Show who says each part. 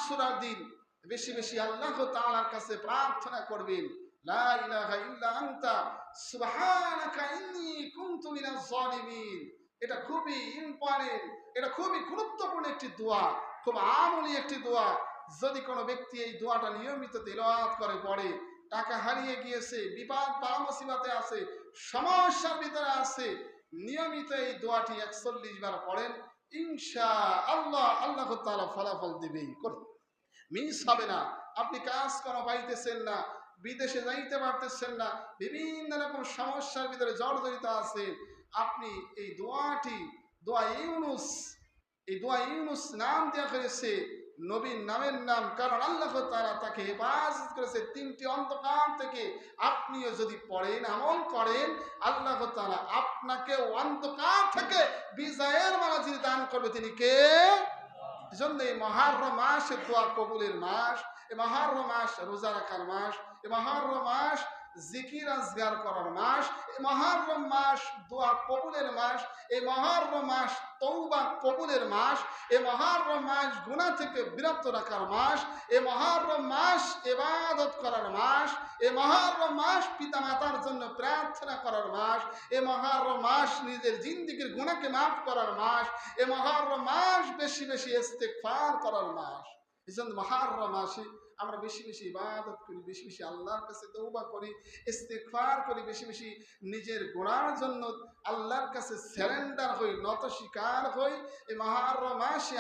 Speaker 1: আশুরার দিন বেশি বেশি আল্লাহ তাআলার কাছে প্রার্থনা করবেন, লা ইলাহা ইল্লা আনতা সুবহানাকা ইন্নী কুনতু মিনাজ জালিমিন। এটা খুবই ইম্পর্টেন্ট, এটা খুবই গুরুত্বপূর্ণ একটি দোয়া, খুব আমলি একটি দোয়া। যদি কোনো ব্যক্তি এই দোয়াটা নিয়মিত তিলাওয়াত করে পড়ে, টাকা হারিয়ে গিয়েছে, বিপদ বালা মুসিবতে আছে, সমস্যার ভিতরে আছে, নিয়মিত এই দোয়াটি ৪১ বার পড়েন, ইনশাআল্লাহ আল্লাহ তাআলা ফলাফল দিবেই, মিস হবে না। আপনি কাজ করা পাইতেছেন না, বিদেশে যাইতে পারতেছেন না, বিভিন্ন রকম সমস্যার ভিতরে জর্জরিত আছেন, আপনি এই দোয়াটি, দোয়া ইউনুস, এই দোয়া ইউনুস নাম দেওয়া হয়েছে নবীর নামের নাম, কারণ আল্লাহ তাআলা তাকে হেফাজত করেছে ৩টি অন্ধকার থেকে। আপনিও যদি পড়েন, আমল করেন, আল্লাহ তাআলা আপনাকে অন্ধকার থেকে বিজয়ের মালা যিনি দান করবে তিনি কে? এজন্য এই মুহররম মাস দোয়া কবুলের মাস, এই মুহররম মাস রোজা রাখার মাস, এই মুহররম মাস জিকির আজগার করার মাস, এই মুহররম মাস দোয়া কবুলের মাস, এই মুহররম মাস তওবা কবুলের মাস, এই মুহররম মাস গুনাহ থেকে বিরত রাখার মাস, এই মুহররম মাস ইবাদত করার মাস, এই মুহররম মাস পিতামাতার জন্য প্রার্থনা করার মাস, এই মুহররম মাস নিজের জিন্দেগীর গুনাহকে মাফ করার মাস, এই মুহররম মাস বেশি বেশি ইস্তেগফার করার মাস। এজন্য মুহররম মাসে আমরা বেশি বেশি ইবাদত করি, বেশি বেশি আল্লাহর কাছে তওবা করি, ইস্তেগফার করি, বেশি বেশি নিজের গুনাহের জন্য আল্লাহর কাছে সারেন্ডার হই, নত স্বীকার হই। এই মুহররম মাসে